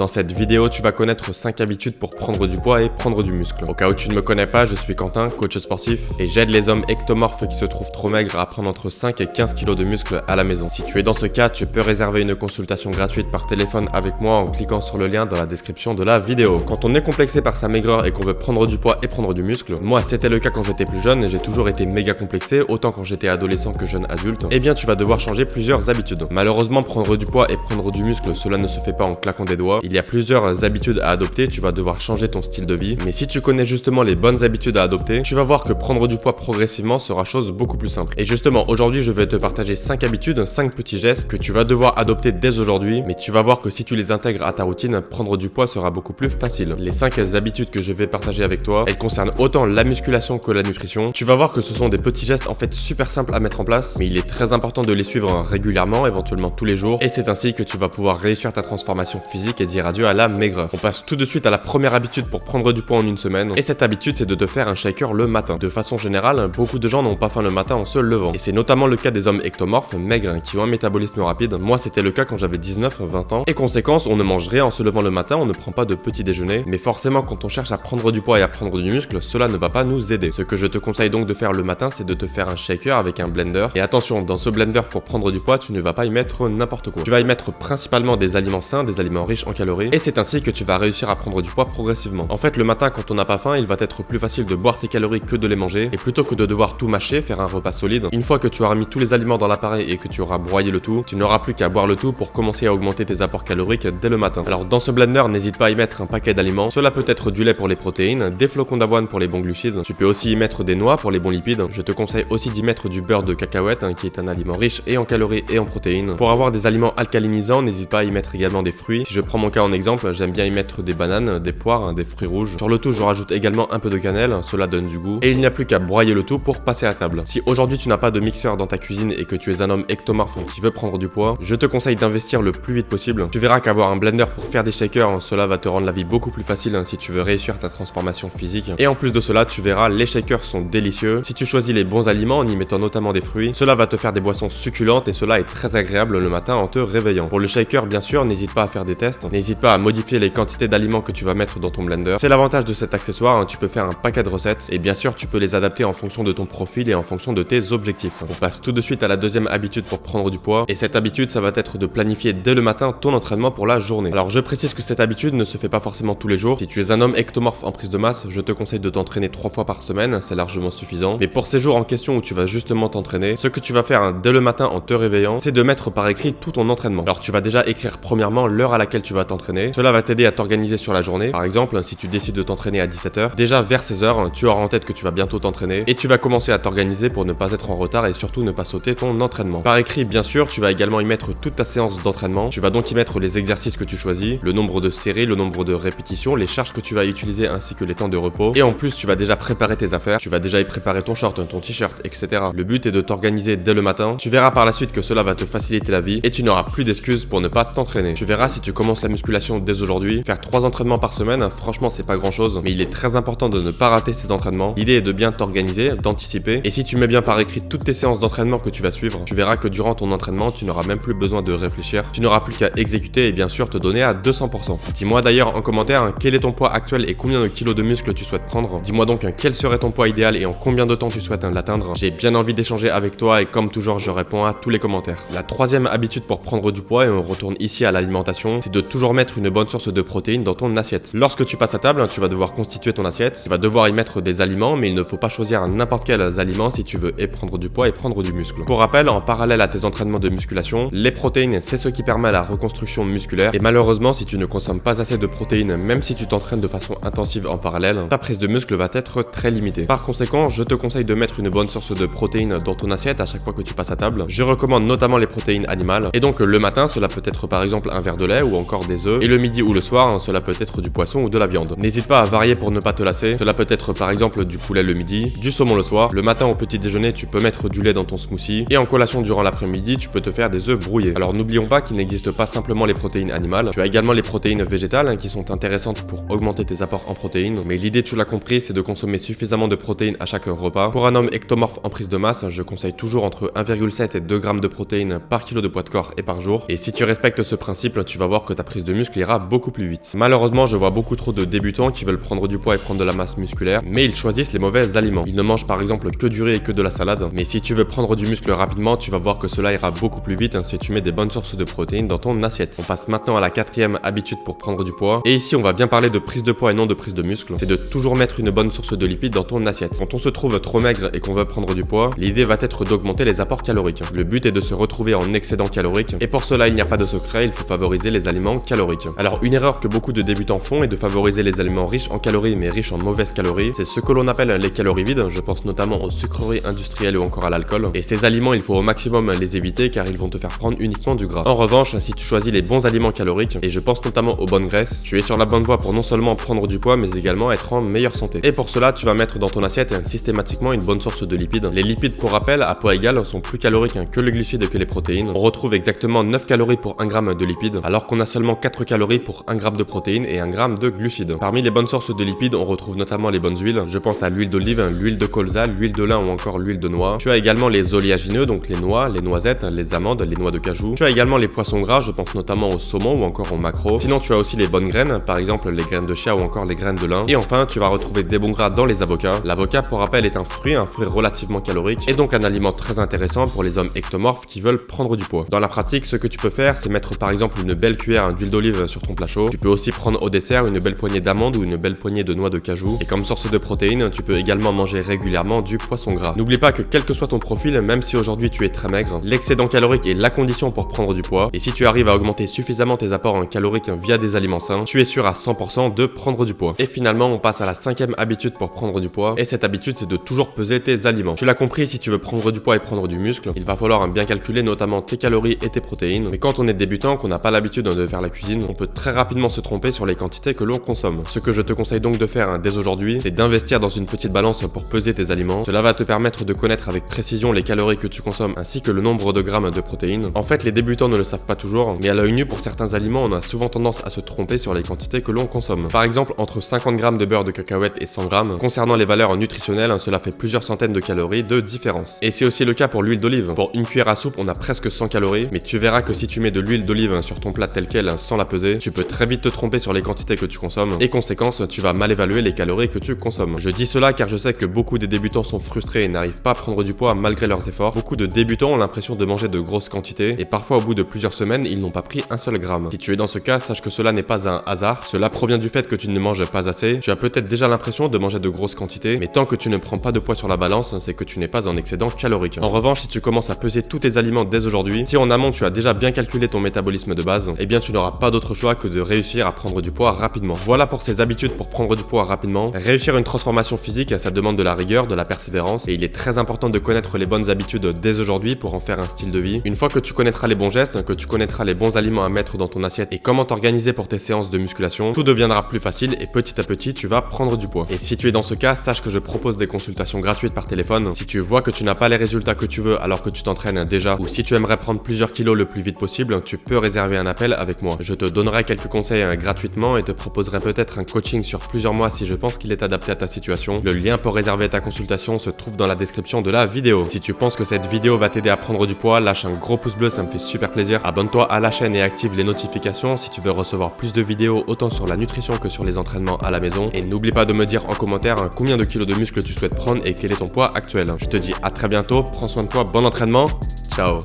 Dans cette vidéo, tu vas connaître 5 habitudes pour prendre du poids et prendre du muscle. Au cas où tu ne me connais pas, je suis Quentin, coach sportif, et j'aide les hommes ectomorphes qui se trouvent trop maigres à prendre entre 5 et 15 kg de muscle à la maison. Si tu es dans ce cas, tu peux réserver une consultation gratuite par téléphone avec moi en cliquant sur le lien dans la description de la vidéo. Quand on est complexé par sa maigreur et qu'on veut prendre du poids et prendre du muscle, moi c'était le cas quand j'étais plus jeune et j'ai toujours été méga complexé, autant quand j'étais adolescent que jeune adulte, eh bien tu vas devoir changer plusieurs habitudes. Malheureusement, prendre du poids et prendre du muscle, cela ne se fait pas en claquant des doigts. Il y a plusieurs habitudes à adopter, tu vas devoir changer ton style de vie, mais si tu connais justement les bonnes habitudes à adopter, tu vas voir que prendre du poids progressivement sera chose beaucoup plus simple. Et justement, aujourd'hui, je vais te partager 5 habitudes, 5 petits gestes que tu vas devoir adopter dès aujourd'hui, mais tu vas voir que si tu les intègres à ta routine, prendre du poids sera beaucoup plus facile. Les 5 habitudes que je vais partager avec toi, elles concernent autant la musculation que la nutrition. Tu vas voir que ce sont des petits gestes en fait super simples à mettre en place, mais il est très important de les suivre régulièrement, éventuellement tous les jours, et c'est ainsi que tu vas pouvoir réussir ta transformation physique et dire adieu à la maigreur. On passe tout de suite à la première habitude pour prendre du poids en une semaine, et cette habitude c'est de te faire un shaker le matin. De façon générale, beaucoup de gens n'ont pas faim le matin en se levant, et c'est notamment le cas des hommes ectomorphes, maigres, qui ont un métabolisme rapide. Moi c'était le cas quand j'avais 19-20 ans, et conséquence, on ne mange rien en se levant le matin, on ne prend pas de petit déjeuner, mais forcément quand on cherche à prendre du poids et à prendre du muscle, cela ne va pas nous aider. Ce que je te conseille donc de faire le matin, c'est de te faire un shaker avec un blender, et attention, dans ce blender pour prendre du poids, tu ne vas pas y mettre n'importe quoi. Tu vas y mettre principalement des aliments sains, des aliments riches en calories, et c'est ainsi que tu vas réussir à prendre du poids progressivement. En fait, le matin, quand on n'a pas faim, il va être plus facile de boire tes calories que de les manger, et plutôt que de devoir tout mâcher, faire un repas solide, une fois que tu auras mis tous les aliments dans l'appareil et que tu auras broyé le tout, tu n'auras plus qu'à boire le tout pour commencer à augmenter tes apports caloriques dès le matin. Alors dans ce blender, n'hésite pas à y mettre un paquet d'aliments. Cela peut être du lait pour les protéines, des flocons d'avoine pour les bons glucides, tu peux aussi y mettre des noix pour les bons lipides. Je te conseille aussi d'y mettre du beurre de cacahuète, qui est un aliment riche et en calories et en protéines. Pour avoir des aliments alcalinisants, n'hésite pas à y mettre également des fruits. Si je prends mon cas en exemple, j'aime bien y mettre des bananes, des poires, des fruits rouges. Sur le tout, je rajoute également un peu de cannelle, cela donne du goût. Et il n'y a plus qu'à broyer le tout pour passer à table. Si aujourd'hui tu n'as pas de mixeur dans ta cuisine et que tu es un homme ectomorphe qui veut prendre du poids, je te conseille d'investir le plus vite possible. Tu verras qu'avoir un blender pour faire des shakers, cela va te rendre la vie beaucoup plus facile si tu veux réussir ta transformation physique. Et en plus de cela, tu verras, les shakers sont délicieux. Si tu choisis les bons aliments en y mettant notamment des fruits, cela va te faire des boissons succulentes et cela est très agréable le matin en te réveillant. Pour le shaker, bien sûr, n'hésite pas à faire des tests, n'hésite pas à modifier les quantités d'aliments que tu vas mettre dans ton blender. C'est l'avantage de cet accessoire, tu peux faire un paquet de recettes et bien sûr tu peux les adapter en fonction de ton profil et en fonction de tes objectifs. On passe tout de suite à la deuxième habitude pour prendre du poids, et cette habitude ça va être de planifier dès le matin ton entraînement pour la journée. Alors je précise que cette habitude ne se fait pas forcément tous les jours. Si tu es un homme ectomorphe en prise de masse, je te conseille de t'entraîner 3 fois par semaine, c'est largement suffisant. Mais pour ces jours en question où tu vas justement t'entraîner, ce que tu vas faire dès le matin en te réveillant, c'est de mettre par écrit tout ton entraînement. Alors tu vas déjà écrire premièrement l'heure à laquelle tu vas t'entraîner. Cela va t'aider à t'organiser sur la journée. Par exemple, si tu décides de t'entraîner à 17h, déjà vers 16h, tu auras en tête que tu vas bientôt t'entraîner et tu vas commencer à t'organiser pour ne pas être en retard et surtout ne pas sauter ton entraînement. Par écrit, bien sûr, tu vas également y mettre toute ta séance d'entraînement. Tu vas donc y mettre les exercices que tu choisis, le nombre de séries, le nombre de répétitions, les charges que tu vas utiliser ainsi que les temps de repos. Et en plus, tu vas déjà préparer tes affaires, tu vas déjà y préparer ton short, ton t-shirt, etc. Le but est de t'organiser dès le matin. Tu verras par la suite que cela va te faciliter la vie et tu n'auras plus d'excuses pour ne pas t'entraîner. Tu verras si tu commences la musculation dès aujourd'hui, faire 3 entraînements par semaine, franchement c'est pas grand chose, mais il est très important de ne pas rater ces entraînements. L'idée est de bien t'organiser, d'anticiper, et si tu mets bien par écrit toutes tes séances d'entraînement que tu vas suivre, tu verras que durant ton entraînement, tu n'auras même plus besoin de réfléchir, tu n'auras plus qu'à exécuter et bien sûr te donner à 200%. Dis-moi d'ailleurs en commentaire quel est ton poids actuel et combien de kilos de muscles tu souhaites prendre. Dis-moi donc quel serait ton poids idéal et en combien de temps tu souhaites l'atteindre. J'ai bien envie d'échanger avec toi et comme toujours je réponds à tous les commentaires. La troisième habitude pour prendre du poids, et on retourne ici à l'alimentation, c'est de toujours mettre une bonne source de protéines dans ton assiette. Lorsque tu passes à table, tu vas devoir constituer ton assiette, tu vas devoir y mettre des aliments, mais il ne faut pas choisir n'importe quels aliments si tu veux et prendre du poids et prendre du muscle. Pour rappel, en parallèle à tes entraînements de musculation, les protéines c'est ce qui permet la reconstruction musculaire, et malheureusement si tu ne consommes pas assez de protéines, même si tu t'entraînes de façon intensive en parallèle, ta prise de muscle va être très limitée. Par conséquent, je te conseille de mettre une bonne source de protéines dans ton assiette à chaque fois que tu passes à table. Je recommande notamment les protéines animales, et donc le matin cela peut être par exemple un verre de lait ou encore des œufs, et le midi ou le soir cela peut être du poisson ou de la viande. N'hésite pas à varier pour ne pas te lasser, cela peut être par exemple du poulet le midi, du saumon le soir, le matin au petit déjeuner tu peux mettre du lait dans ton smoothie, et en collation durant l'après-midi tu peux te faire des œufs brouillés. Alors n'oublions pas qu'il n'existe pas simplement les protéines animales, tu as également les protéines végétales qui sont intéressantes pour augmenter tes apports en protéines, mais l'idée tu l'as compris c'est de consommer suffisamment de protéines à chaque repas. Pour un homme ectomorphe en prise de masse, je conseille toujours entre 1,7 et 2 grammes de protéines par kilo de poids de corps et par jour, et si tu respectes ce principe, tu vas voir que ta prise de de muscle ira beaucoup plus vite. Malheureusement, je vois beaucoup trop de débutants qui veulent prendre du poids et prendre de la masse musculaire, mais ils choisissent les mauvais aliments. Ils ne mangent par exemple que du riz et que de la salade. Mais si tu veux prendre du muscle rapidement, tu vas voir que cela ira beaucoup plus vite si tu mets des bonnes sources de protéines dans ton assiette. On passe maintenant à la quatrième habitude pour prendre du poids. Et ici, on va bien parler de prise de poids et non de prise de muscle. C'est de toujours mettre une bonne source de lipides dans ton assiette. Quand on se trouve trop maigre et qu'on veut prendre du poids, l'idée va être d'augmenter les apports caloriques. Le but est de se retrouver en excédent calorique. Et pour cela, il n'y a pas de secret, il faut favoriser les aliments caloriques. Alors, une erreur que beaucoup de débutants font est de favoriser les aliments riches en calories mais riches en mauvaises calories. C'est ce que l'on appelle les calories vides. Je pense notamment aux sucreries industrielles ou encore à l'alcool. Et ces aliments, il faut au maximum les éviter car ils vont te faire prendre uniquement du gras. En revanche, si tu choisis les bons aliments caloriques, et je pense notamment aux bonnes graisses, tu es sur la bonne voie pour non seulement prendre du poids mais également être en meilleure santé. Et pour cela, tu vas mettre dans ton assiette systématiquement une bonne source de lipides. Les lipides, pour rappel, à poids égal, sont plus caloriques que les glucides et que les protéines. On retrouve exactement 9 calories pour 1 gramme de lipides, alors qu'on a seulement 4 calories pour 1 gramme de protéines et 1 gramme de glucides. Parmi les bonnes sources de lipides, on retrouve notamment les bonnes huiles. Je pense à l'huile d'olive, l'huile de colza, l'huile de lin ou encore l'huile de noix. Tu as également les oléagineux, donc les noix, les noisettes, les amandes, les noix de cajou. Tu as également les poissons gras, je pense notamment au saumon ou encore au maquereau. Sinon, tu as aussi les bonnes graines, par exemple les graines de chia ou encore les graines de lin. Et enfin, tu vas retrouver des bons gras dans les avocats. L'avocat, pour rappel, est un fruit relativement calorique et donc un aliment très intéressant pour les hommes ectomorphes qui veulent prendre du poids. Dans la pratique, ce que tu peux faire, c'est mettre par exemple une belle cuillère d'huile d'olive sur ton plat chaud. Tu peux aussi prendre au dessert une belle poignée d'amandes ou une belle poignée de noix de cajou. Et comme source de protéines, tu peux également manger régulièrement du poisson gras. N'oublie pas que quel que soit ton profil, même si aujourd'hui tu es très maigre, l'excédent calorique est la condition pour prendre du poids. Et si tu arrives à augmenter suffisamment tes apports en caloriques via des aliments sains, tu es sûr à 100% de prendre du poids. Et finalement, on passe à la cinquième habitude pour prendre du poids. Et cette habitude, c'est de toujours peser tes aliments. Tu l'as compris, si tu veux prendre du poids et prendre du muscle, il va falloir bien calculer notamment tes calories et tes protéines. Mais quand on est débutant, qu'on n'a pas l'habitude de faire la cuisine, on peut très rapidement se tromper sur les quantités que l'on consomme. Ce que je te conseille donc de faire dès aujourd'hui, c'est d'investir dans une petite balance pour peser tes aliments. Cela va te permettre de connaître avec précision les calories que tu consommes ainsi que le nombre de grammes de protéines. En fait, les débutants ne le savent pas toujours, mais à l'œil nu, pour certains aliments, on a souvent tendance à se tromper sur les quantités que l'on consomme. Par exemple, entre 50 grammes de beurre de cacahuète et 100 grammes, concernant les valeurs nutritionnelles, cela fait plusieurs centaines de calories de différence. Et c'est aussi le cas pour l'huile d'olive. Pour une cuillère à soupe, on a presque 100 calories, mais tu verras que si tu mets de l'huile d'olive sur ton plat tel quel sans la peser, tu peux très vite te tromper sur les quantités que tu consommes et conséquence, tu vas mal évaluer les calories que tu consommes. Je dis cela car je sais que beaucoup des débutants sont frustrés et n'arrivent pas à prendre du poids malgré leurs efforts. Beaucoup de débutants ont l'impression de manger de grosses quantités et parfois au bout de plusieurs semaines, ils n'ont pas pris un seul gramme. Si tu es dans ce cas, sache que cela n'est pas un hasard. Cela provient du fait que tu ne manges pas assez. Tu as peut-être déjà l'impression de manger de grosses quantités, mais tant que tu ne prends pas de poids sur la balance, c'est que tu n'es pas en excédent calorique. En revanche, si tu commences à peser tous tes aliments dès aujourd'hui, si en amont tu as déjà bien calculé ton métabolisme de base, eh bien tu n'auras pas d'autre choix que de réussir à prendre du poids rapidement. Voilà pour ces habitudes pour prendre du poids rapidement. Réussir une transformation physique, ça demande de la rigueur, de la persévérance, et il est très important de connaître les bonnes habitudes dès aujourd'hui pour en faire un style de vie. Une fois que tu connaîtras les bons gestes, que tu connaîtras les bons aliments à mettre dans ton assiette et comment t'organiser pour tes séances de musculation, tout deviendra plus facile et petit à petit tu vas prendre du poids. Et si tu es dans ce cas, sache que je propose des consultations gratuites par téléphone. Si tu vois que tu n'as pas les résultats que tu veux alors que tu t'entraînes déjà, ou si tu aimerais prendre plusieurs kilos le plus vite possible, tu peux réserver un appel avec moi. Je te donnerai quelques conseils gratuitement et te proposerai peut-être un coaching sur plusieurs mois si je pense qu'il est adapté à ta situation. Le lien pour réserver ta consultation se trouve dans la description de la vidéo. Si tu penses que cette vidéo va t'aider à prendre du poids, lâche un gros pouce bleu, ça me fait super plaisir. Abonne-toi à la chaîne et active les notifications si tu veux recevoir plus de vidéos autant sur la nutrition que sur les entraînements à la maison. Et n'oublie pas de me dire en commentaire combien de kilos de muscles tu souhaites prendre et quel est ton poids actuel. Je te dis à très bientôt, prends soin de toi, bon entraînement, ciao.